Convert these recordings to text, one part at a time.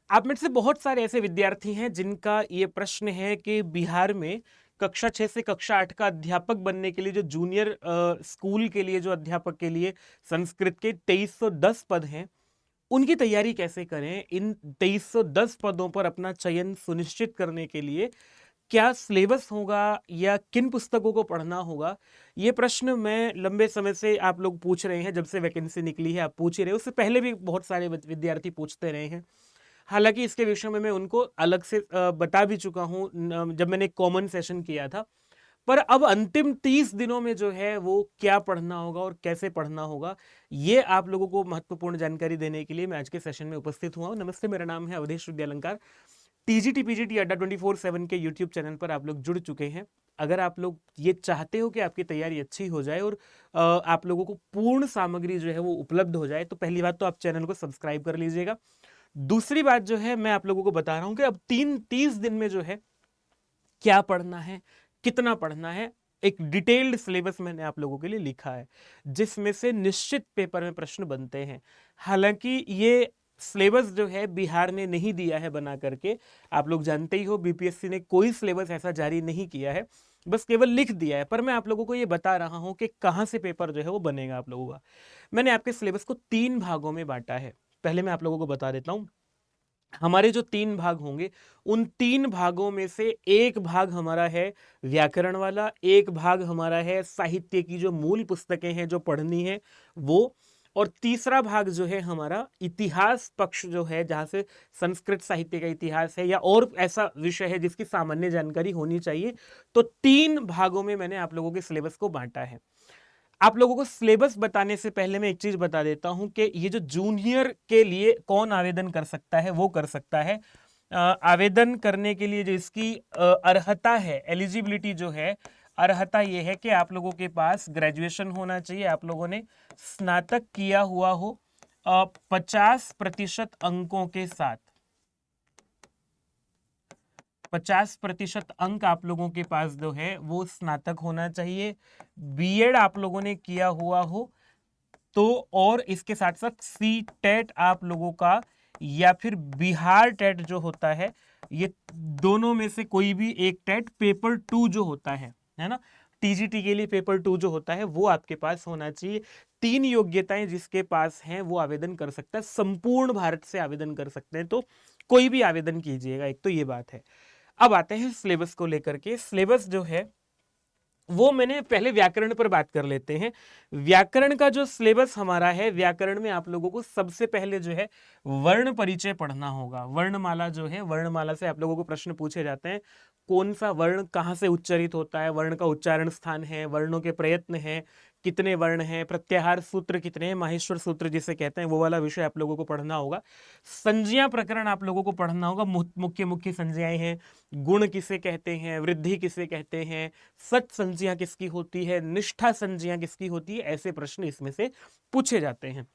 आप में से बहुत सारे ऐसे विद्यार्थी हैं जिनका ये प्रश्न है कि बिहार में कक्षा 6 से कक्षा 8 का अध्यापक बनने के लिए जो जूनियर स्कूल के लिए जो अध्यापक के लिए संस्कृत के 2310 पद हैं, उनकी तैयारी कैसे करें। इन 2310 पदों पर अपना चयन सुनिश्चित करने के लिए क्या सिलेबस होगा या किन पुस्तकों को पढ़ना होगा, ये प्रश्न मैं लंबे समय से आप लोग पूछ रहे हैं। जब से वैकेंसी निकली है आप पूछ ही रहे हैं, उससे पहले भी बहुत सारे विद्यार्थी पूछते रहे हैं। हालांकि इसके विषय में मैं उनको अलग से बता भी चुका हूं जब मैंने कॉमन सेशन किया था। पर अब अंतिम 30 दिनों में जो है वो क्या पढ़ना होगा और कैसे पढ़ना होगा, ये आप लोगों को महत्वपूर्ण जानकारी देने के लिए मैं आज के सेशन में उपस्थित हुआ हूं। नमस्ते, मेरा नाम है अवधेश विद्यालंकार। टीजीटी पीजीटी अड्डा 24/7 के यूट्यूब चैनल पर आप लोग जुड़ चुके हैं। अगर आप लोग ये चाहते हो कि आपकी तैयारी अच्छी हो जाए और आप लोगों को पूर्ण सामग्री जो है वो उपलब्ध हो जाए, तो पहली बात तो आप चैनल को सब्सक्राइब कर लीजिएगा। दूसरी बात जो है, मैं आप लोगों को बता रहा हूं कि अब 30 दिन में जो है क्या पढ़ना है, कितना पढ़ना है, एक डिटेल्ड सिलेबस मैंने आप लोगों के लिए लिखा है जिसमें से निश्चित पेपर में प्रश्न बनते हैं। हालांकि ये सिलेबस जो है बिहार ने नहीं दिया है बना करके, आप लोग जानते ही हो बीपीएससी ने कोई सिलेबस ऐसा जारी नहीं किया है, बस केवल लिख दिया है। पर मैं आप लोगों को ये बता रहा हूं कि कहां से पेपर जो है वो बनेगा आप लोगों का। मैंने आपके सिलेबस को 3 भागों में बांटा है। पहले मैं आप लोगों को बता देता हूं, हमारे जो 3 भाग होंगे, उन 3 भागों में से एक भाग हमारा है व्याकरण वाला, एक भाग हमारा है साहित्य की जो मूल पुस्तकें हैं जो पढ़नी है वो, और तीसरा भाग जो है हमारा इतिहास पक्ष जो है, जहां से संस्कृत साहित्य का इतिहास है या और ऐसा विषय है जिसकी सामान्य जानकारी होनी चाहिए। तो 3 भागों में मैंने आप लोगों के सिलेबस को बांटा है। आप लोगों को सिलेबस बताने से पहले मैं एक चीज बता देता हूं कि ये जो जूनियर के लिए कौन आवेदन कर सकता है, वो कर सकता है आवेदन करने के लिए जो इसकी अर्हता है, एलिजिबिलिटी जो है, अर्हता ये है कि आप लोगों के पास ग्रेजुएशन होना चाहिए, आप लोगों ने स्नातक किया हुआ हो 50% अंकों के साथ। 50% अंक आप लोगों के पास जो है वो स्नातक होना चाहिए। बीएड आप लोगों ने किया हुआ हो तो, और इसके साथ साथ सी टेट आप लोगों का या फिर बिहार टेट जो होता है, ये दोनों में से कोई भी एक टेट पेपर 2 जो होता है ना, टीजीटी के लिए पेपर 2 जो होता है वो आपके पास होना चाहिए। 3 योग्यताएं जिसके पास हैं वो आवेदन कर सकता है, संपूर्ण भारत से आवेदन कर सकते हैं, तो कोई भी आवेदन कीजिएगा। एक तो ये बात है। अब आते हैं सिलेबस को लेकर के। सिलेबस जो है वो मैंने पहले व्याकरण पर बात कर लेते हैं। व्याकरण का जो सिलेबस हमारा है, व्याकरण में आप लोगों को सबसे पहले जो है वर्ण परिचय पढ़ना होगा। वर्णमाला जो है, वर्णमाला से आप लोगों को प्रश्न पूछे जाते हैं, कौन सा वर्ण कहाँ से उच्चारित होता है, वर्ण का उच्चारण स्थान है, वर्णों के प्रयत्न है, कितने वर्ण हैं, प्रत्याहार सूत्र कितने हैं, माहेश्वर सूत्र जिसे कहते हैं, वो वाला विषय आप लोगों को पढ़ना होगा। संज्ञा प्रकरण आप लोगों को पढ़ना होगा। मुख्य मुख्य संज्ञाएं हैं, गुण किसे कहते हैं, वृद्धि किसे कहते हैं, सच संज्ञा किसकी होती है, निष्ठा संज्ञा किसकी होती है, ऐसे प्रश्न इसमें से पूछे जाते हैं।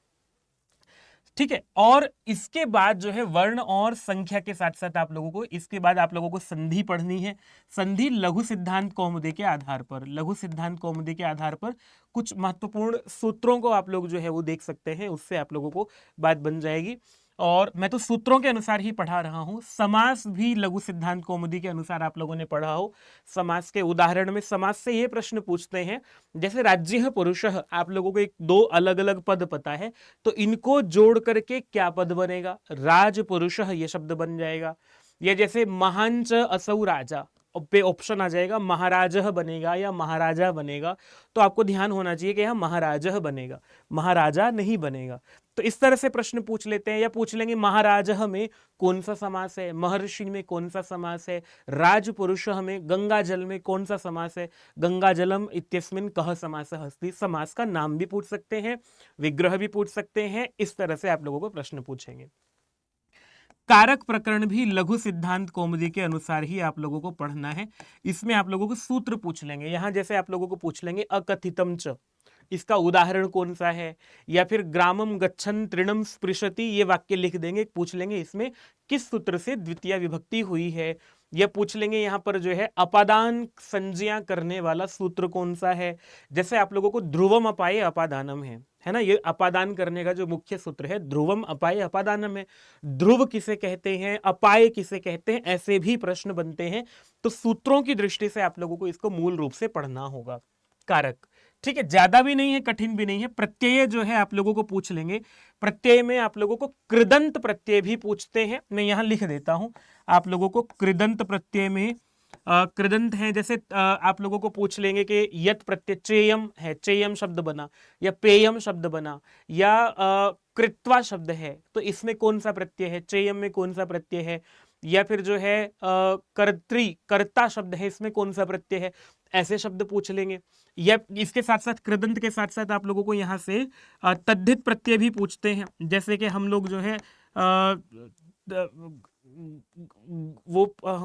ठीक है। और इसके बाद जो है वर्ण और संख्या के साथ साथ आप लोगों को, इसके बाद आप लोगों को संधि पढ़नी है। संधि लघु सिद्धांत कौमुदी के आधार पर, लघु सिद्धांत कौमुदी के आधार पर कुछ महत्वपूर्ण सूत्रों को आप लोग जो है वो देख सकते हैं, उससे आप लोगों को बात बन जाएगी। और मैं तो सूत्रों के अनुसार ही पढ़ा रहा हूं। समास भी लघु सिद्धांत कौमुदी के अनुसार आप लोगों ने पढ़ा हो। समास के उदाहरण में समास से ये प्रश्न पूछते हैं, जैसे राज्य पुरुषः, आप लोगों को एक 2 अलग अलग पद पता है, तो इनको जोड़ करके क्या पद बनेगा, राज पुरुषः ये शब्द बन जाएगा। या जैसे महांच असौ राजा पे ऑप्शन आ जाएगा, महाराजः बनेगा या महाराजा बनेगा, तो आपको ध्यान होना चाहिए कि यह महाराजः बनेगा, महाराजा नहीं बनेगा। तो इस तरह से प्रश्न पूछ लेते हैं, या पूछ लेंगे महाराजः में कौन सा समास है, महर्षि में कौन सा समास है, राजपुरुषः में, गंगा जल में कौन सा समास है, गंगा जलम इत्यस्मिन् कः समासः अस्ति। समास का नाम भी पूछ सकते हैं, विग्रह भी पूछ सकते हैं, इस तरह से आप लोगों को प्रश्न पूछेंगे। कारक प्रकरण भी लघु सिद्धांत कौमुदी के अनुसार ही आप लोगों को पढ़ना है। इसमें आप लोगों को सूत्र पूछ लेंगे। यहां जैसे आप लोगों को पूछ लेंगे अकथितम च, इसका उदाहरण कौन सा है, या फिर ग्रामम गच्छन् तृणम स्पृशति, ये वाक्य लिख देंगे, पूछ लेंगे इसमें किस सूत्र से द्वितीय विभक्ति हुई है, या पूछ लेंगे यहाँ पर जो है अपादान संज्ञा करने वाला सूत्र कौन सा है। जैसे आप लोगों को ध्रुवम अपाये अपादानम है ना, ये अपादान करने का जो मुख्य सूत्र है ध्रुवम अपाये अपादानम है। ध्रुव किसे कहते हैं, अपाय किसे कहते हैं, ऐसे भी प्रश्न बनते हैं। तो सूत्रों की दृष्टि से आप लोगों को इसको मूल रूप से पढ़ना होगा। कारक, ठीक है, ज्यादा भी नहीं है कठिन भी नहीं है। प्रत्यय जो है आप लोगों को पूछ लेंगे। प्रत्यय में आप लोगों को कृदंत प्रत्यय भी पूछते हैं, मैं यहां लिख देता हूं आप लोगों को। कृदंत प्रत्यय में कृदंत है, जैसे आप लोगों को पूछ लेंगे कि यत प्रत्यय चेयम है, चेयम शब्द बना, या पेयम शब्द बना, या कृत्वा शब्द है, तो इसमें कौन सा प्रत्यय है, चेयम में कौन सा प्रत्यय है, या फिर जो है कर्त्री कर्ता शब्द है, इसमें कौन सा प्रत्यय है, ऐसे शब्द पूछ लेंगे। या इसके साथ साथ कृदंत के साथ साथ आप लोगों को यहाँ से तद्धित प्रत्यय भी पूछते हैं। जैसे कि हम लोग जो है वो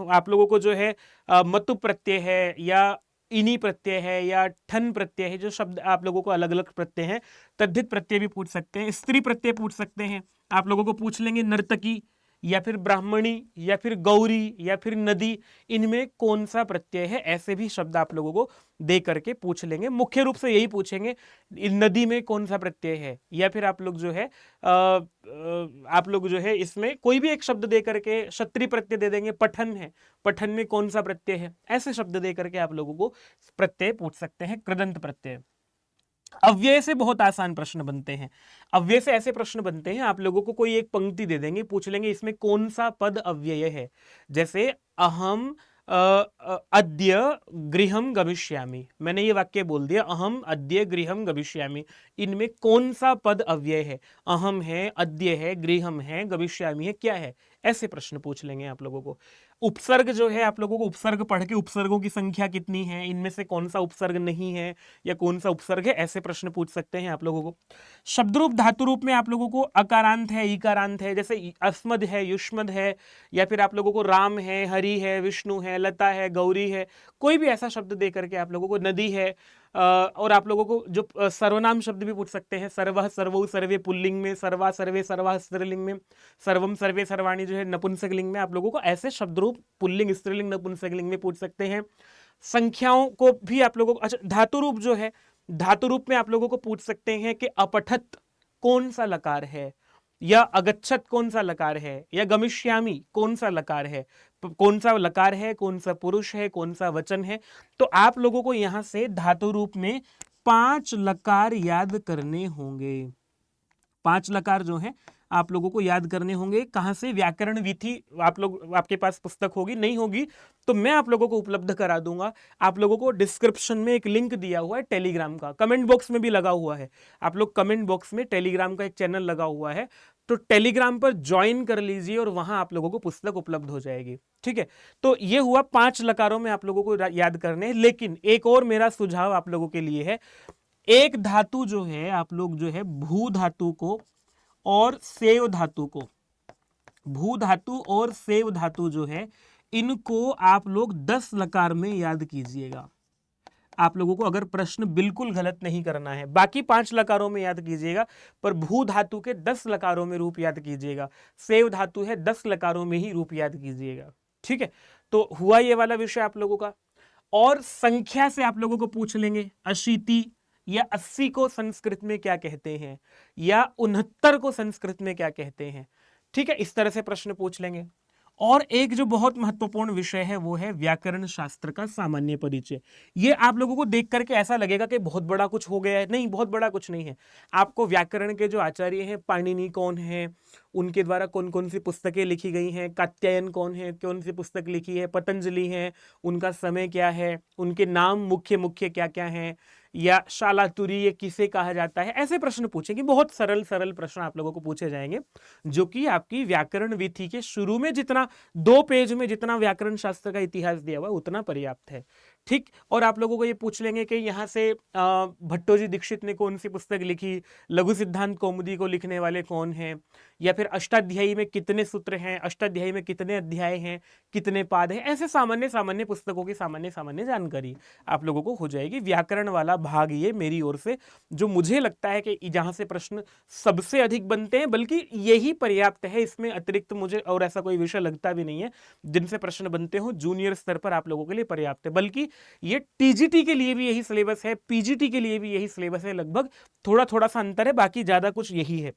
आप लोगों को जो है मतु प्रत्यय है, या इनी प्रत्यय है, या ठन प्रत्यय है, जो शब्द आप लोगों को अलग अलग प्रत्यय हैं, तद्धित प्रत्यय भी पूछ सकते हैं। स्त्री प्रत्यय पूछ सकते हैं, आप लोगों को पूछ लेंगे नर्तकी, या फिर ब्राह्मणी, या फिर गौरी, या फिर नदी, इनमें कौन सा प्रत्यय है, ऐसे भी शब्द आप लोगों को दे करके पूछ लेंगे। मुख्य रूप से यही पूछेंगे, नदी में कौन सा प्रत्यय है, या फिर आप लोग जो है इसमें कोई भी एक शब्द दे करके क्षत्रिय प्रत्यय दे देंगे, पठन है, पठन में कौन सा प्रत्यय है, ऐसे शब्द दे करके आप लोगों को प्रत्यय पूछ सकते हैं, कृदंत प्रत्यय। अव्यय से बहुत आसान प्रश्न बनते हैं। अव्यय से ऐसे प्रश्न बनते हैं, आप लोगों को कोई एक पंक्ति दे देंगे, पूछ लेंगे इसमें कौन सा पद अव्यय है। जैसे अहम अद्य गृहम गमिष्यामि, मैंने ये वाक्य बोल दिया, अहम अद्य गृहम गमिष्यामि, इनमें कौन सा पद अव्यय है, अहम है, अद्य है, गृहम है, गमिष्यामि है, क्या है, ऐसे प्रश्न पूछ लेंगे आप लोगों को। उपसर्ग जो है आप लोगों को उपसर्ग पढ़ के उपसर्गों की संख्या कितनी है, इनमें से कौन सा उपसर्ग नहीं है, या कौन सा उपसर्ग है, ऐसे प्रश्न पूछ सकते हैं आप लोगों को। शब्द रूप धातु रूप में आप लोगों को अकारांत है, इकारांत है, जैसे अस्मद है, युष्मद है, या फिर आप लोगों को राम है, हरि है, विष्णु है, लता है, गौरी है, कोई भी ऐसा शब्द दे करके आप लोगों को, नदी है, और आप लोगों को जो सर्वनाम शब्द भी पूछ सकते हैं, सर्वः सर्वौ सर्वे पुल्लिंग में, सर्वा सर्वे सर्वा स्त्रीलिंग में, सर्वम सर्वे सर्वाणी जो है नपुंसक लिंग में, आप लोगों को ऐसे शब्द रूप पुल्लिंग स्त्रीलिंग नपुंसक लिंग में पूछ सकते हैं। संख्याओं को भी आप लोगों को, अच्छा धातु रूप जो है, धातु रूप में आप लोगों को पूछ सकते हैं कि अपठत कौन सा लकार है, या अगच्छत कौन सा लकार है, या गमिष्यामि कौन सा लकार है, कौन सा लकार है, कौन सा पुरुष है, कौन सा वचन है। तो आप लोगों को यहां से धातु रूप में 5 लकार याद करने होंगे। 5 लकार जो है आप लोगों को याद करने होंगे। कहां से, व्याकरण विधि, आप लोग, आपके पास पुस्तक होगी, नहीं होगी तो मैं आप लोगों को उपलब्ध करा दूंगा। आप लोगों को डिस्क्रिप्शन में एक लिंक दिया हुआ है टेलीग्राम का, कमेंट बॉक्स में भी लगा हुआ है, आप लोग कमेंट बॉक्स में टेलीग्राम का एक चैनल लगा हुआ है, तो टेलीग्राम पर ज्वाइन कर लीजिए और वहां आप लोगों को पुस्तक उपलब्ध हो जाएगी। ठीक है, तो ये हुआ 5 लकारों में आप लोगों को याद करने हैं। लेकिन एक और मेरा सुझाव आप लोगों के लिए है, एक धातु जो है आप लोग जो है भू धातु को और सेव धातु को, भू धातु और सेव धातु जो है, इनको आप लोग 10 लकार में याद कीजिएगा। आप लोगों को अगर प्रश्न बिल्कुल गलत नहीं करना है, बाकी 5 लकारों में याद कीजिएगा, पर भू धातु के 10 लकारों में रूप याद कीजिएगा, सेव धातु है 10 लकारों में ही रूप याद कीजिएगा। ठीक है, तो हुआ ये वाला विषय आप लोगों का। और संख्या से आप लोगों को पूछ लेंगे, 80 या 80 को संस्कृत में क्या कहते हैं, या 69 को संस्कृत में क्या कहते हैं। ठीक है, इस तरह से प्रश्न पूछ लेंगे। और एक जो बहुत महत्वपूर्ण विषय है वो है व्याकरण शास्त्र का सामान्य परिचय। ये आप लोगों को देख करके ऐसा लगेगा कि बहुत बड़ा कुछ हो गया है, नहीं, बहुत बड़ा कुछ नहीं है। आपको व्याकरण के जो आचार्य हैं, पाणिनि कौन है, उनके द्वारा कौन कौन सी पुस्तकें लिखी गई हैं, कात्यायन कौन है, कौन सी पुस्तक लिखी है, पतंजलि है, उनका समय क्या है, उनके नाम मुख्य मुख्य क्या क्या हैं, या शालातुरी ये किसे कहा जाता है, ऐसे प्रश्न पूछेंगे। बहुत सरल सरल प्रश्न आप लोगों को पूछे जाएंगे, जो कि आपकी व्याकरण विधि के शुरू में जितना 2 पेज में जितना व्याकरण शास्त्र का इतिहास दिया हुआ उतना पर्याप्त है। ठीक। और आप लोगों को ये पूछ लेंगे कि यहाँ से भट्टोजी दीक्षित ने कौन सी पुस्तक लिखी, लघु सिद्धांत कौमुदी को लिखने वाले कौन हैं, या फिर अष्टाध्यायी में कितने सूत्र हैं, अष्टाध्यायी में कितने अध्याय हैं, कितने पाद हैं। ऐसे सामान्य सामान्य पुस्तकों की सामान्य सामान्य जानकारी आप लोगों को हो जाएगी। व्याकरण वाला भाग ये मेरी ओर से जो मुझे लगता है कि जहां से प्रश्न सबसे अधिक बनते हैं, बल्कि यही पर्याप्त है, इसमें अतिरिक्त मुझे और ऐसा कोई विषय लगता भी नहीं है जिनसे प्रश्न बनते हो। जूनियर स्तर पर आप लोगों के लिए पर्याप्त है, बल्कि ये टीजीटी के लिए भी यही सिलेबस है, पीजीटी के लिए भी यही सिलेबस है, लगभग थोड़ा थोड़ा सा अंतर है, बाकी ज्यादा कुछ यही है।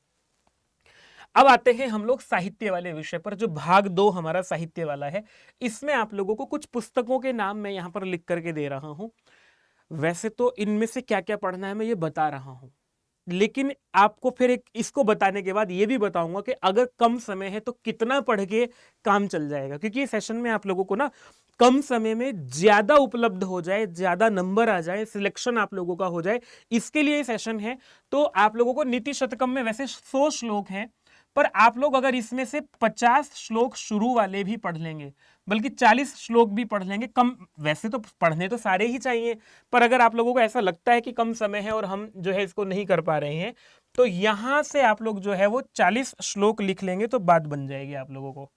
अब आते हैं हम लोग साहित्य वाले विषय पर, जो भाग 2 हमारा साहित्य वाला है। इसमें आप लोगों को कुछ पुस्तकों के नाम मैं यहां पर लिख करके दे रहा हूं। वैसे तो इनमें से क्या क्या पढ़ना है मैं ये बता रहा हूं, लेकिन आपको फिर एक इसको बताने के बाद ये भी बताऊंगा कि अगर कम समय है तो कितना पढ़ के काम चल जाएगा, क्योंकि इस सेशन में आप लोगों को ना कम समय में ज्यादा उपलब्ध हो जाए, ज्यादा नंबर आ जाए, सिलेक्शन आप लोगों का हो जाए, इसके लिए सेशन है। तो आप लोगों को नीति शतकम में वैसे 100 श्लोक हैं, पर आप लोग अगर इसमें से 50 श्लोक शुरू वाले भी पढ़ लेंगे, बल्कि 40 श्लोक भी पढ़ लेंगे, कम वैसे तो पढ़ने तो सारे ही चाहिए, पर अगर आप लोगों को ऐसा लगता है कि कम समय है और हम जो है इसको नहीं कर पा रहे हैं, तो यहां से आप लोग जो है वो 40 श्लोक लिख लेंगे तो बात बन जाएगी आप लोगों को।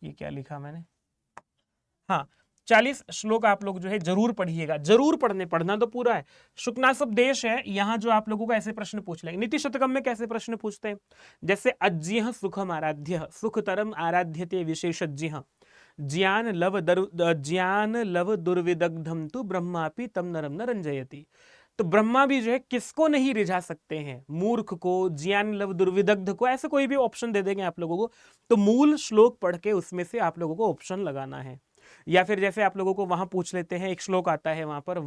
ये क्या लिखा मैंने, हाँ 40 श्लोक आप लोग जो है जरूर पढ़िएगा, जरूर पढ़ना तो पूरा है। शुक्नासुपदेश है, यहां जो आप लोगों को ऐसे प्रश्न पूछ लेंगे। नीति शतकम में कैसे प्रश्न पूछते हैं, जैसे अज्ञः सुखम आराध्य सुखतरम आराध्यते विशेषज्ञः ज्ञान लव दुर्विदग्धम तु ब्रह्मापि तम नरम न रंजयति। तो ब्रह्मा भी जो है किसको नहीं रिझा सकते हैं, मूर्ख को, ज्ञान लव दुर्विदग्ध को, ऐसे कोई भी ऑप्शन दे देंगे आप लोगों को। तो मूल श्लोक पढ़ के उसमें से आप लोगों को ऑप्शन लगाना है। या फिर जैसे आप लोगों को वहां पूछ लेते हैं, एक श्लोक आता है वहां पर,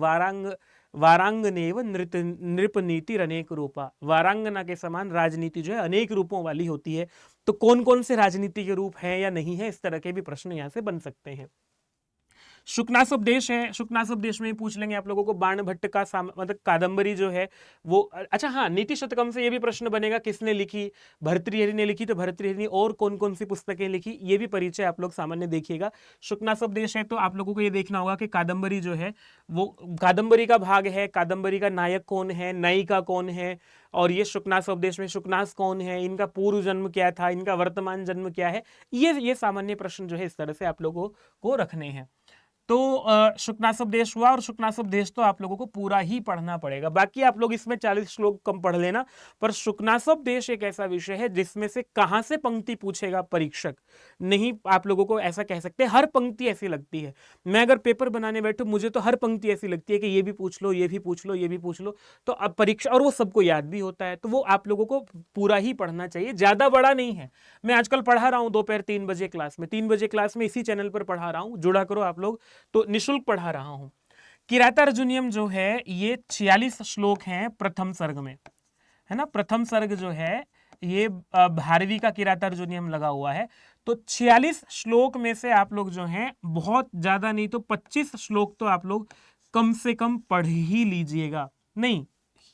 वारांगनेव नृप नीति अनेक रूपा। वारांगना के समान राजनीति जो है अनेक रूपों वाली होती है, तो कौन कौन से राजनीति के रूप हैं या नहीं है, इस तरह के भी प्रश्न यहां से बन सकते हैं। शुक्नासुपदेश है, शुक्नासुपदेश में ही पूछ लेंगे आप लोगों को बाण भट्ट का मतलब कादंबरी जो है वो। अच्छा हाँ, नीति शतकम से ये भी प्रश्न बनेगा किसने लिखी, भर्तृहरि ने लिखी, तो भर्तृहरि और कौन कौन सी पुस्तकें लिखी, ये भी परिचय आप लोग सामान्य देखिएगा। शुक्नासुपदेश है तो आप लोगों को ये देखना होगा कि कादंबरी जो है वो कादंबरी का भाग है, कादंबरी का नायक कौन है, नायिका कौन है, और ये शुक्नासुपदेश में शुक्नास कौन है, इनका पूर्व जन्म क्या था, इनका वर्तमान जन्म क्या है, ये सामान्य प्रश्न जो है इस तरह से आप लोगों को रखने हैं। तो शुक्नासुपदेश हुआ, और शुक्नासुपदेश तो आप लोगों को पूरा ही पढ़ना पड़ेगा। बाकी आप लोग इसमें 40 श्लोक कम पढ़ लेना, पर शुक्नासुपदेश एक ऐसा विषय है जिसमें से कहां से पंक्ति पूछेगा परीक्षक नहीं, आप लोगों को ऐसा कह सकते हैं। हर पंक्ति ऐसी लगती है, मैं अगर पेपर बनाने बैठूं मुझे तो हर पंक्ति ऐसी लगती है कि ये भी पूछ लो, ये भी पूछ लो, ये भी पूछ लो, तो अब परीक्षा, और वो सबको याद भी होता है, तो वो आप लोगों को पूरा ही पढ़ना चाहिए, ज्यादा बड़ा नहीं है। मैं आजकल पढ़ा रहा हूं दोपहर 3 बजे क्लास में, 3 बजे क्लास में इसी चैनल पर पढ़ा रहा हूं, जुड़ा करो आप लोग, तो निशुल्क पढ़ा रहा हूं। किरातार्जुनीयम जो है ये 46 श्लोक हैं प्रथम सर्ग में, है ना। प्रथम सर्ग जो है ये भारवी का किरातार्जुनीयम लगा हुआ है, तो 46 श्लोक में से आप लोग जो हैं बहुत ज्यादा नहीं तो 25 श्लोक तो आप लोग कम से कम पढ़ ही लीजिएगा। नहीं,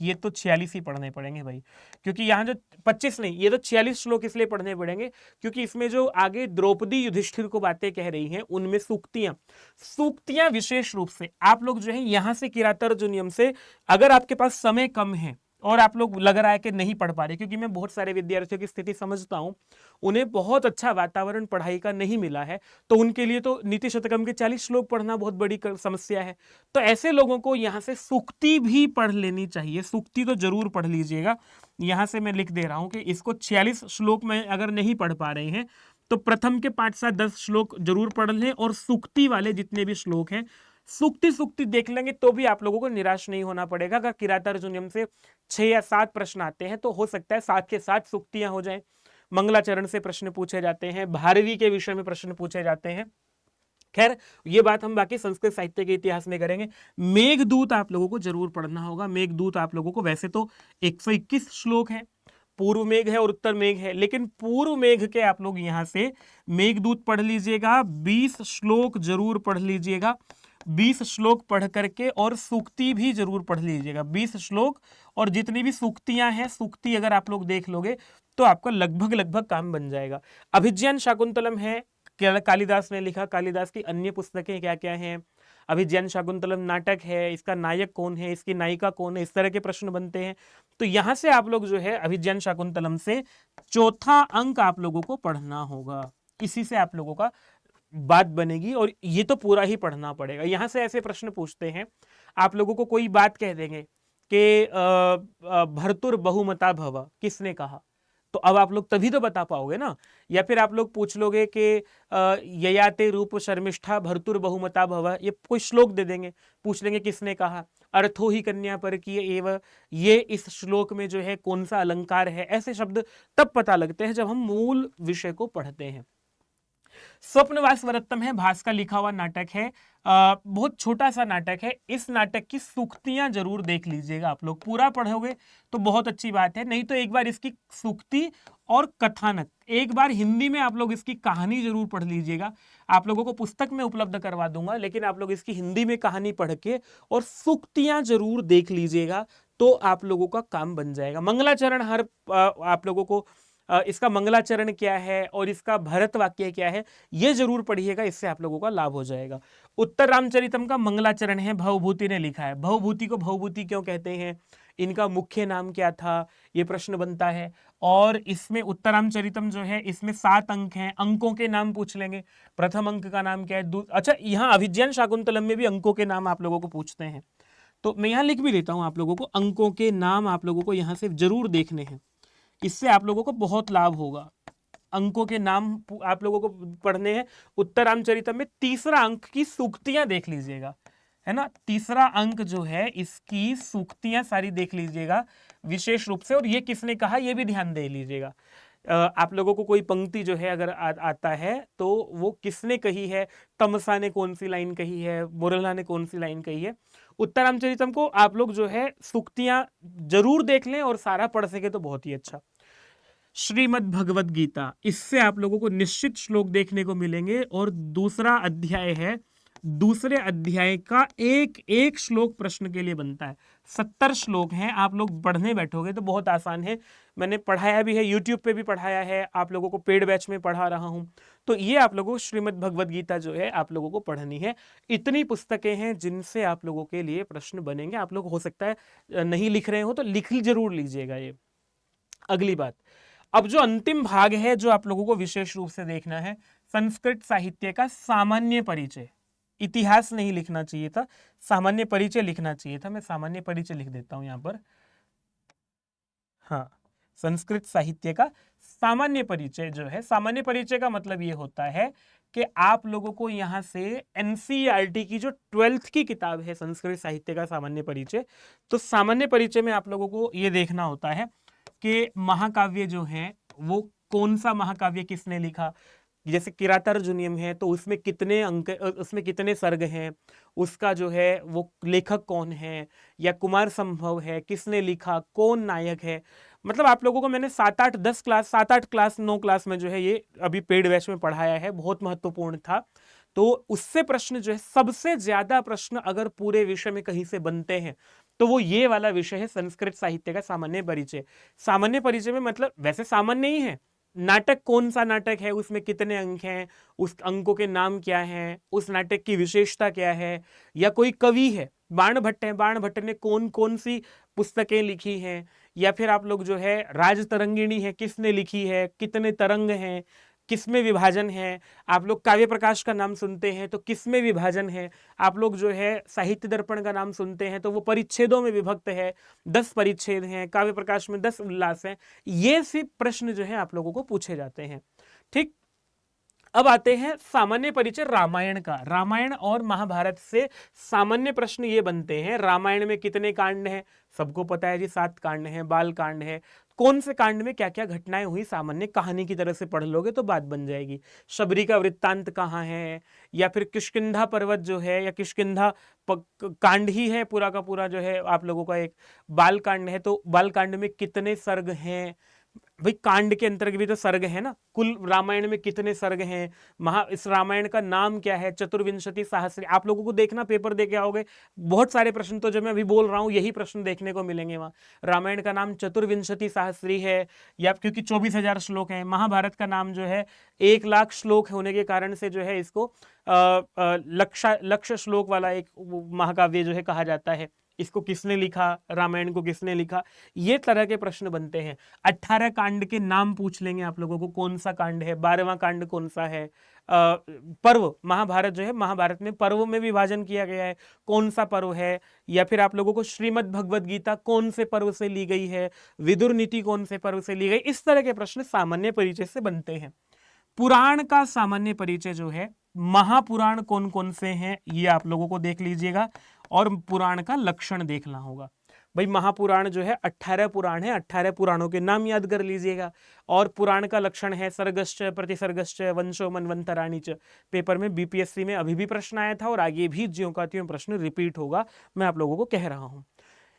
ये तो 46 ही पढ़ने पड़ेंगे भाई, क्योंकि यहाँ जो 25 नहीं, ये तो 46 श्लोक इसलिए पढ़ने पड़ेंगे क्योंकि इसमें जो आगे द्रौपदी युधिष्ठिर को बातें कह रही हैं उनमें सूक्तियां विशेष रूप से आप लोग जो है यहां से किरातार्जुनीयम से, अगर आपके पास समय कम है और आप लोग लग रहा है कि नहीं पढ़ पा रहे, क्योंकि मैं बहुत सारे विद्यार्थियों की स्थिति समझता हूं, उन्हें बहुत अच्छा वातावरण पढ़ाई का नहीं मिला है, तो उनके लिए तो नीति शतकम के 40 श्लोक पढ़ना बहुत बड़ी समस्या है। तो ऐसे लोगों को यहां से सूक्ति भी पढ़ लेनी चाहिए, सूक्ति तो जरूर पढ़ लीजिएगा। यहां से मैं लिख दे रहा हूं कि इसको 46 श्लोक में अगर नहीं पढ़ पा रहे हैं तो प्रथम के 5 से 10 श्लोक जरूर पढ़ लें, और सूक्ति वाले जितने भी श्लोक हैं सूक्ति देख लेंगे तो भी आप लोगों को निराश नहीं होना पड़ेगा। अगर किरातार्जुनीयम से 6 या 7 प्रश्न आते हैं तो हो सकता है 7 के 7 सूक्तियां हो जाएं। मंगलाचरण से प्रश्न पूछे जाते हैं, भारवी के विषय में प्रश्न पूछे जाते हैं। खैर ये बात हम बाकी संस्कृत साहित्य के इतिहास में करेंगे। मेघदूत आप लोगों को जरूर पढ़ना होगा। मेघदूत आप लोगों को वैसे तो 121 श्लोक है, पूर्व मेघ है और उत्तर मेघ है, लेकिन पूर्व मेघ के आप लोग यहां से मेघदूत पढ़ लीजिएगा, 20 श्लोक जरूर पढ़ लीजिएगा। 20 श्लोक पढ़ करके और सूक्ति भी जरूर पढ़ लीजिएगा। 20 श्लोक और जितनी भी सूक्तियां हैं, सूक्ति अगर आप लोग देख लोगे तो आपका लगभग काम बन जाएगा। अभिज्ञान शाकुंतलम है, कालिदास ने लिखा। कालिदास की अन्य पुस्तकें क्या क्या हैं, अभिज्ञान शाकुंतलम नाटक है, इसका नायक कौन है, इसकी नायिका कौन है, इस तरह के प्रश्न बनते हैं। तो यहां से आप लोग जो है अभिज्ञान शाकुंतलम से चौथा अंक आप लोगों को पढ़ना होगा, इसी से आप लोगों का बात बनेगी, और ये तो पूरा ही पढ़ना पड़ेगा। यहां से ऐसे प्रश्न पूछते हैं, आप लोगों को कोई बात कह देंगे कि भर्तुर बहुमता भव, किसने कहा, तो अब आप लोग तभी तो बता पाओगे ना। या फिर आप लोग पूछ लोगे कि ययाते रूप शर्मिष्ठा भर्तुर बहुमता भव, ये कोई श्लोक दे देंगे, पूछ लेंगे किसने कहा, अर्थो ही कन्या पर की एव, ये इस श्लोक में जो है कौन सा अलंकार है। ऐसे शब्द तब पता लगते हैं जब हम मूल विषय को पढ़ते हैं। स्वप्नवास वरत्तम है, भास का लिखा हुआ नाटक है, बहुत छोटा सा नाटक है। इस नाटक की सूक्तियां जरूर देख लीजिएगा, आप लोग पूरा पढ़ोगे तो बहुत अच्छी बात है, नहीं तो एक बार इसकी सूक्ति और कथानक, एक बार हिंदी में आप लोग इसकी कहानी जरूर पढ़ लीजिएगा। आप लोगों को पुस्तक में उपलब्ध करवा दूंगा, लेकिन आप लोग इसकी हिंदी में कहानी पढ़ के और सूक्तियां जरूर देख लीजिएगा, तो आप लोगों का काम बन जाएगा। मंगलाचरण हर आप लोगों को इसका मंगलाचरण क्या है और इसका भरत वाक्य क्या है, ये जरूर पढ़िएगा, इससे आप लोगों का लाभ हो जाएगा। उत्तर रामचरितम का मंगलाचरण है, भवभूति ने लिखा है। भवभूति को भवभूति क्यों कहते हैं, इनका मुख्य नाम क्या था, ये प्रश्न बनता है। और इसमें उत्तर रामचरितम जो है, इसमें 7 अंक हैं, अंकों के नाम पूछ लेंगे। प्रथम अंक का नाम क्या है, अच्छा यहाँ अभिज्ञान शाकुंतलम में भी अंकों के नाम आप लोगों को पूछते हैं, तो मैं यहाँ लिख भी देता हूँ आप लोगों को, अंकों के नाम आप लोगों को यहाँ से जरूर देखने हैं, इससे आप लोगों को बहुत लाभ होगा। अंकों के नाम आप लोगों को पढ़ने हैं। उत्तर रामचरितम में तीसरा अंक की सूक्तियां देख लीजिएगा, है ना, तीसरा अंक जो है इसकी सूक्तियां सारी देख लीजिएगा विशेष रूप से, और ये किसने कहा ये भी ध्यान दे लीजिएगा। आप लोगों को कोई पंक्ति जो है अगर आता है तो वो किसने कही है, तमसा ने कौन सी लाइन कही है, मुरला ने कौन सी लाइन कही है। उत्तर रामचरितम को आप लोग जो है सूक्तियां जरूर देख लें, और सारा पढ़ सके तो बहुत ही अच्छा। श्रीमद् भगवद गीता, इससे आप लोगों को निश्चित श्लोक देखने को मिलेंगे, और दूसरा अध्याय है, दूसरे अध्याय का एक एक श्लोक प्रश्न के लिए बनता है। 70 श्लोक हैं, आप लोग पढ़ने बैठोगे तो बहुत आसान है। मैंने पढ़ाया भी है, यूट्यूब पे भी पढ़ाया है, आप लोगों को पेड बैच में पढ़ा रहा हूं। तो ये आप लोगों को श्रीमद् भगवद गीता जो है आप लोगों को पढ़नी है। इतनी पुस्तकें हैं जिनसे आप लोगों के लिए प्रश्न बनेंगे। आप लोग हो सकता है नहीं लिख रहे हो तो लिख जरूर लीजिएगा ये। अगली बात, अब जो अंतिम भाग है जो आप लोगों को विशेष रूप से देखना है, संस्कृत साहित्य का सामान्य परिचय। इतिहास नहीं लिखना चाहिए था, सामान्य परिचय लिखना चाहिए था। मैं सामान्य परिचय लिख देता हूं यहां पर। हाँ, संस्कृत साहित्य का सामान्य परिचय जो है, सामान्य परिचय का मतलब ये होता है कि आप लोगों को यहां से एनसीईआरटी की जो 12th की किताब है संस्कृत साहित्य का सामान्य परिचय, तो सामान्य परिचय में आप लोगों को ये देखना होता है कि महाकाव्य जो है वो कौन सा महाकाव्य किसने लिखा। जैसे किरातार्जुनीयम है तो उसमें कितने अंक, उसमें कितने सर्ग हैं, उसका जो है वो लेखक कौन है, या कुमार संभव है, किसने लिखा, कौन नायक है। मतलब आप लोगों को मैंने 7-8 क्लास 9 क्लास में जो है ये अभी पेड बैच में पढ़ाया है, बहुत महत्वपूर्ण था। तो उससे प्रश्न जो है, सबसे ज्यादा प्रश्न अगर पूरे विषय में कहीं से बनते हैं तो वो ये वाला विषय है, संस्कृत साहित्य का सामान्य परिचय। सामान्य परिचय में मतलब वैसे सामान्य ही है, नाटक कौन सा नाटक है, उसमें कितने अंक हैं, उस अंकों के नाम क्या हैं, उस नाटक की विशेषता क्या है, या कोई कवि है, बाण भट्ट है, बाण भट्ट ने कौन कौन सी पुस्तकें लिखी हैं, या फिर आप लोग जो है राजतरंगिणी है, किसने लिखी है, कितने तरंग हैं, किसमें विभाजन है। आप लोग काव्य प्रकाश का नाम सुनते हैं तो किसमें विभाजन है। आप लोग जो है साहित्य दर्पण का नाम सुनते हैं तो वो परिच्छेदों में विभक्त है, 10 परिच्छेद हैं, काव्य प्रकाश में 10 उल्लास हैं। ये सिर्फ प्रश्न जो है आप लोगों को पूछे जाते हैं। ठीक, अब आते हैं सामान्य परिचय रामायण का। रामायण और महाभारत से सामान्य प्रश्न ये बनते हैं, रामायण में कितने कांड हैं, सबको पता है जी 7 कांड हैं, बाल कांड है, कौन से कांड में क्या क्या घटनाएं हुई, सामान्य कहानी की तरह से पढ़ लोगे तो बात बन जाएगी। शबरी का वृत्तांत कहाँ है, या फिर किष्किंधा पर्वत जो है, या किष्किंधा कांड ही है पूरा का पूरा जो है आप लोगों का एक बाल कांड है, तो बाल कांड में कितने सर्ग हैं, भाई कांड के अंतर्गत भी तो सर्ग है ना, कुल रामायण में कितने सर्ग हैं, इस रामायण का नाम क्या है, चतुर्विंशति सहस्री। आप लोगों को देखना, पेपर दे के आओगे, बहुत सारे प्रश्न तो जो मैं अभी बोल रहा हूं यही प्रश्न देखने को मिलेंगे वहां। रामायण का नाम चतुर्विंशति सहस्री है, या क्योंकि 24,000 श्लोक हैं। महाभारत का नाम जो है 1,00,000 श्लोक होने के कारण से जो है इसको लक्ष्य श्लोक वाला एक महाकाव्य जो है कहा जाता है। इसको किसने लिखा, रामायण को किसने लिखा, ये तरह के प्रश्न बनते हैं। 18 कांड के नाम पूछ लेंगे आप लोगों को, कौन सा कांड है, 12वां कांड कौन सा है। पर्व, महाभारत जो है, महाभारत में पर्व में विभाजन किया गया है, कौन सा पर्व है। या फिर आप लोगों को श्रीमद् भगवद गीता कौन से पर्व से ली गई है, विदुर नीति कौन से पर्व से ली गई। इस तरह के प्रश्न सामान्य परिचय से बनते हैं। पुराण का सामान्य परिचय जो है, महापुराण कौन कौन से हैं ये आप लोगों को देख लीजिएगा, और पुराण का लक्षण देखना होगा। भाई महापुराण जो है 18 पुराण है, 18 पुराणों के नाम याद कर लीजिएगा। और पुराण का लक्षण है सर्गश्च, प्रतिसर्गश्च, वंशो मनवंतराणि च। पेपर में बीपीएससी में अभी भी प्रश्न आया था और आगे भी ज्यों का त्यों प्रश्न रिपीट होगा, मैं आप लोगों को कह रहा हूं।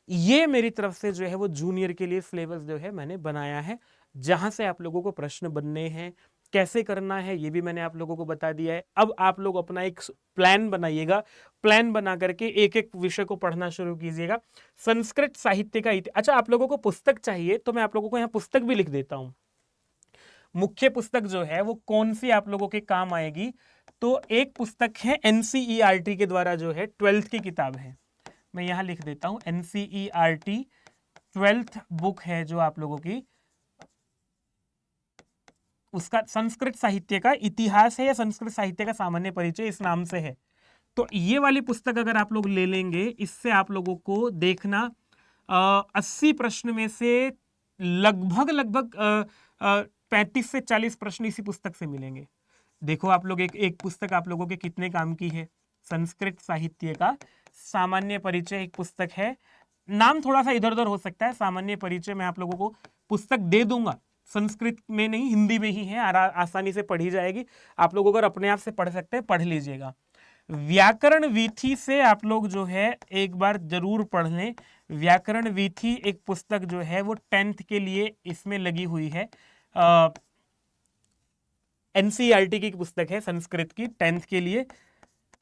ये मेरी तरफ से जो है वो जूनियर के लिए सिलेबस जो है मैंने बनाया है, जहां से आप लोगों को प्रश्न बनने हैं, कैसे करना है ये भी मैंने आप लोगों को बता दिया है। अब आप लोग अपना एक प्लान बनाइएगा, प्लान बना करके एक एक विषय को पढ़ना शुरू कीजिएगा। संस्कृत साहित्य का अच्छा, आप लोगों को पुस्तक चाहिए तो मैं आप लोगों को यहाँ पुस्तक भी लिख देता हूँ। मुख्य पुस्तक जो है वो कौन सी आप लोगों के काम आएगी, तो एक पुस्तक है एनसीईआरटी के द्वारा जो है 12th की किताब है, मैं यहां लिख देता हूं, एनसीईआरटी 12th बुक है जो आप लोगों की, उसका संस्कृत साहित्य का इतिहास है या संस्कृत साहित्य का सामान्य परिचय इस नाम से है। तो ये वाली पुस्तक अगर आप लोग ले लेंगे, इससे आप लोगों को देखना 80 प्रश्न में से लगभग 35 से 40 प्रश्न इसी पुस्तक से मिलेंगे। देखो आप लोग, एक पुस्तक आप लोगों के कितने काम की है, संस्कृत साहित्य का सामान्य परिचय एक पुस्तक है। नाम थोड़ा सा इधर उधर हो सकता है, सामान्य परिचय मैं आप लोगों को पुस्तक दे दूंगा, संस्कृत में नहीं हिंदी में ही है, आसानी से पढ़ी जाएगी। आप लोग अगर अपने आप से पढ़ सकते हैं पढ़ लीजिएगा। व्याकरण वीथी से आप लोग जो है एक बार जरूर पढ़ लें। व्याकरण वीथी एक पुस्तक जो है वो 10th के लिए इसमें लगी हुई है, एनसीईआरटी की पुस्तक है संस्कृत की 10th के लिए।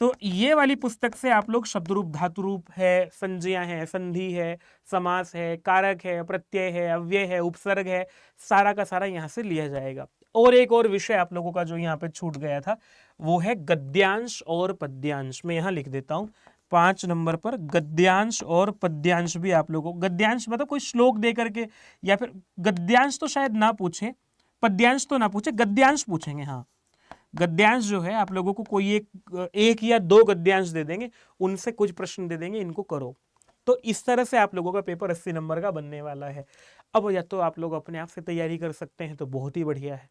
तो ये वाली पुस्तक से आप लोग शब्द रूप, धातु रूप है, संज्ञा है, संधि है, समास है, कारक है, प्रत्यय है, अव्यय है, उपसर्ग है, सारा का सारा यहाँ से लिया जाएगा। और एक और विषय आप लोगों का जो यहाँ पे छूट गया था वो है गद्यांश और पद्यांश। मैं यहाँ लिख देता हूँ 5 नंबर पर गद्यांश और पद्यांश भी आप लोगों को, गद्यांश मतलब कोई श्लोक दे करके, या फिर गद्यांश तो शायद ना पूछे, पद्यांश तो ना पूछे, गद्यांश पूछेंगे। हाँ, गद्यांश जो है आप लोगों को कोई एक या 2 गद्यांश दे देंगे, उनसे कुछ प्रश्न दे देंगे, इनको करो। तो इस तरह से आप लोगों का पेपर 80 नंबर का बनने वाला है। अब या तो आप लोग अपने आप से तैयारी कर सकते हैं तो बहुत ही बढ़िया है,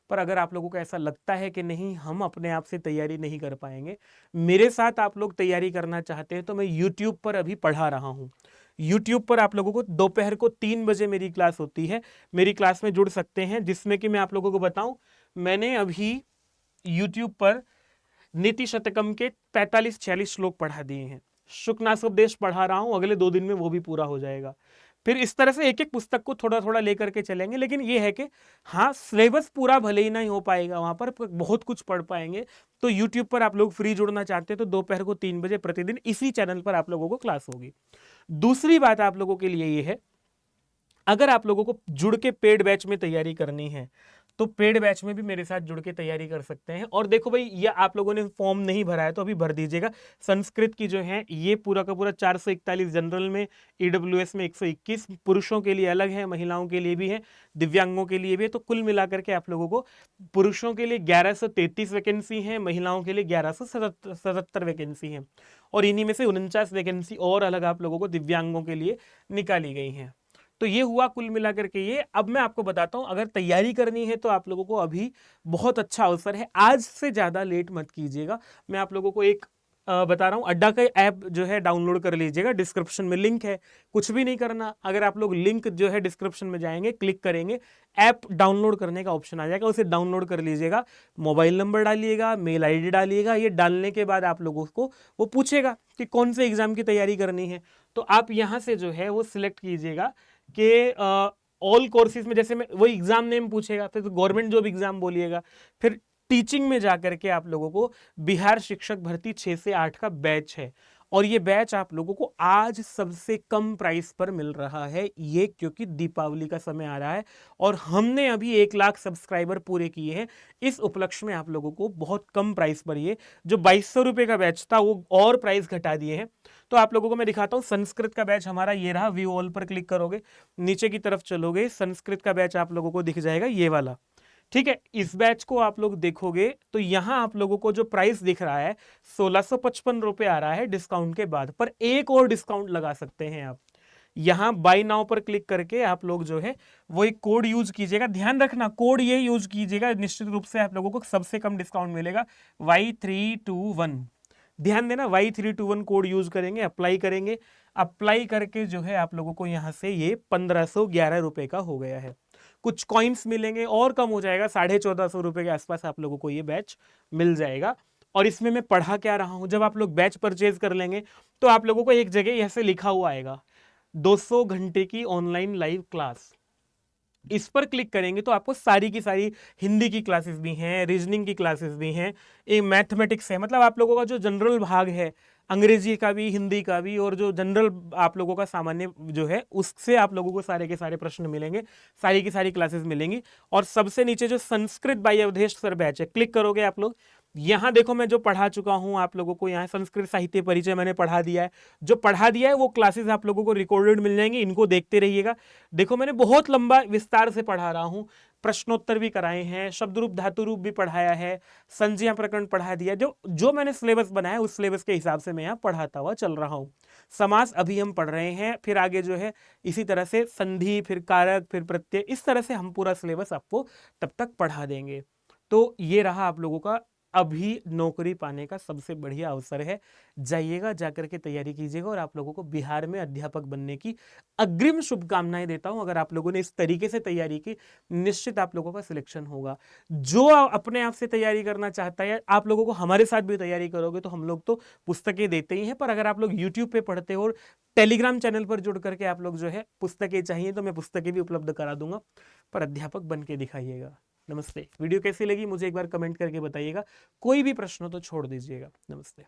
पर अगर आप लोगों को ऐसा लगता है कि नहीं हम अपने आप से तैयारी नहीं कर पाएंगे, मेरे साथ आप लोग तैयारी करना चाहते हैं, तो मैं यूट्यूब पर अभी पढ़ा रहा हूँ। यूट्यूब पर आप लोगों को दोपहर को 3 बजे मेरी क्लास होती है, मेरी क्लास में जुड़ सकते हैं, जिसमें कि मैं आप लोगों को बताऊं, मैंने अभी यूट्यूब पर नीति शतकम के 45-46 श्लोक पढ़ा दिए हैं। शुकनासोपदेश पढ़ा रहा हूं, अगले 2 दिन में वो भी पूरा हो जाएगा। फिर इस तरह से एक एक पुस्तक को थोड़ा थोड़ा लेकर के चलेंगे। लेकिन ये है कि हाँ, सिलेबस पूरा भले ही नहीं हो पाएगा, वहां पर बहुत कुछ पढ़ पाएंगे। तो यूट्यूब पर आप लोग फ्री जुड़ना चाहते हैं तो दोपहर को 3 बजे प्रतिदिन इसी चैनल पर आप लोगों को क्लास होगी। दूसरी बात आप लोगों के लिए ये है, अगर आप लोगों को जुड़ के पेड बैच में तैयारी करनी है तो पेड बैच में भी मेरे साथ जुड़ के तैयारी कर सकते हैं। और देखो भाई, ये आप लोगों ने फॉर्म नहीं भरा है तो अभी भर दीजिएगा। संस्कृत की जो है ये पूरा का पूरा 441 जनरल में, ईडब्ल्यूएस में 121, पुरुषों के लिए अलग है, महिलाओं के लिए भी है, दिव्यांगों के लिए भी है। तो कुल मिलाकर के आप लोगों को पुरुषों के लिए 1133 वैकेंसी है, महिलाओं के लिए 1177 वैकेंसी है, और इन्हीं में से 49 वैकेंसी और अलग आप लोगों को दिव्यांगों के लिए निकाली गई है। तो ये हुआ कुल मिलाकर के ये। अब मैं आपको बताता हूं, अगर तैयारी करनी है तो आप लोगों को अभी बहुत अच्छा अवसर है, आज से ज़्यादा लेट मत कीजिएगा। मैं आप लोगों को एक बता रहा हूं, अड्डा का ऐप जो है डाउनलोड कर लीजिएगा, डिस्क्रिप्शन में लिंक है, कुछ भी नहीं करना। अगर आप लोग लिंक जो है डिस्क्रिप्शन में जाएंगे, क्लिक करेंगे, ऐप डाउनलोड करने का ऑप्शन आ जाएगा, उसे डाउनलोड कर लीजिएगा, मोबाइल नंबर डालिएगा, मेल आईडी डालिएगा। ये डालने के बाद आप लोगों को वो पूछेगा कि कौन से एग्जाम की तैयारी करनी है, तो आप यहाँ से जो है वो सिलेक्ट कीजिएगा कि ऑल कोर्सेज में जैसे मैं वो एग्जाम नेम पूछेगा, फिर गवर्नमेंट जॉब एग्जाम बोलिएगा, फिर टीचिंग में जाकर के आप लोगों को बिहार शिक्षक भर्ती 6 से 8 का बैच है, और ये बैच आप लोगों को आज सबसे कम प्राइस पर मिल रहा है, ये क्योंकि दीपावली का समय आ रहा है और हमने अभी 1 लाख सब्सक्राइबर पूरे किए हैं। इस उपलक्ष्य में आप लोगों को बहुत कम प्राइस पर ये जो 2200 रुपये का बैच था वो और प्राइस घटा दिए हैं। तो आप लोगों को मैं दिखाता हूँ, संस्कृत का बैच हमारा ये रहा, व्यू ऑल पर क्लिक करोगे, नीचे की तरफ चलोगे, संस्कृत का बैच आप लोगों को दिख जाएगा ये वाला, ठीक है। इस बैच को आप लोग देखोगे तो यहां आप लोगों को जो प्राइस दिख रहा है 1655 रुपए आ रहा है डिस्काउंट के बाद, पर एक और डिस्काउंट लगा सकते हैं आप। यहां बाय नाउ पर क्लिक करके आप लोग जो है वो एक कोड यूज कीजिएगा, ध्यान रखना कोड ये यूज कीजिएगा, निश्चित रूप से आप लोगों को सबसे कम डिस्काउंट मिलेगा, Y321। ध्यान देना, Y321 कोड यूज करेंगे, अप्लाई करेंगे, अप्लाई करके जो है आप लोगों को यहां से ये 1511 रुपए का हो गया है। कुछ कॉइन्स मिलेंगे और कम हो जाएगा, 1450 रुपए के आसपास आप लोगों को ये बैच मिल जाएगा। और इसमें मैं पढ़ा क्या रहा हूं, जब आप लोग बैच परचेज कर लेंगे तो आप लोगों को एक जगह ऐसे लिखा हुआ आएगा 200 घंटे की ऑनलाइन लाइव क्लास। इस पर क्लिक करेंगे तो आपको सारी की सारी हिंदी की क्लासेस भी हैं, रीजनिंग की क्लासेस भी हैं, एक मैथमेटिक्स है, मतलब आप लोगों का जो जनरल भाग है, अंग्रेजी का भी, हिंदी का भी, और जो जनरल आप लोगों का सामान्य जो है उससे आप लोगों को सारे के सारे प्रश्न मिलेंगे, सारी की सारी क्लासेस मिलेंगी। और सबसे नीचे जो Sanskrit by Avadhesh sir batch है, क्लिक करोगे आप लोग, यहां देखो मैं जो पढ़ा चुका हूं आप लोगों को, यहाँ संस्कृत साहित्य परिचय मैंने पढ़ा दिया है, जो पढ़ा दिया है वो क्लासेस आप लोगों को रिकॉर्डेड मिल जाएंगी, इनको देखते रहिएगा। देखो मैंने बहुत लंबा विस्तार से पढ़ा रहा हूं, प्रश्नोत्तर भी कराए हैं, शब्द रूप धातु रूप भी पढ़ाया है, संज्ञा प्रकरण पढ़ा दिया, जो जो मैंने सिलेबस बनाया उस सिलेबस के हिसाब से मैं यहाँ पढ़ाता हुआ चल रहा हूँ। समास अभी हम पढ़ रहे हैं, फिर आगे जो है इसी तरह से संधि, फिर कारक, फिर प्रत्यय, इस तरह से हम पूरा सिलेबस आपको तब तक पढ़ा देंगे। तो ये रहा आप लोगों का अभी नौकरी पाने का सबसे बढ़िया अवसर है, जाइएगा, जाकर के तैयारी कीजिएगा, और आप लोगों को बिहार में अध्यापक बनने की अग्रिम शुभकामनाएं देता हूं। अगर आप लोगों ने इस तरीके से तैयारी की, निश्चित आप लोगों का सिलेक्शन होगा। जो अपने आप से तैयारी करना चाहता है, आप लोगों को हमारे साथ भी तैयारी करोगे तो हम लोग तो पुस्तकें देते ही हैं, पर अगर आप लोग यूट्यूब पे पढ़ते हो और टेलीग्राम चैनल पर जुड़ करके आप लोग जो है पुस्तकें चाहिए तो मैं पुस्तकें भी उपलब्ध करा दूंगा, पर अध्यापक बन के दिखाइएगा। नमस्ते। वीडियो कैसी लगी मुझे एक बार कमेंट करके बताइएगा, कोई भी प्रश्न हो तो छोड़ दीजिएगा। नमस्ते।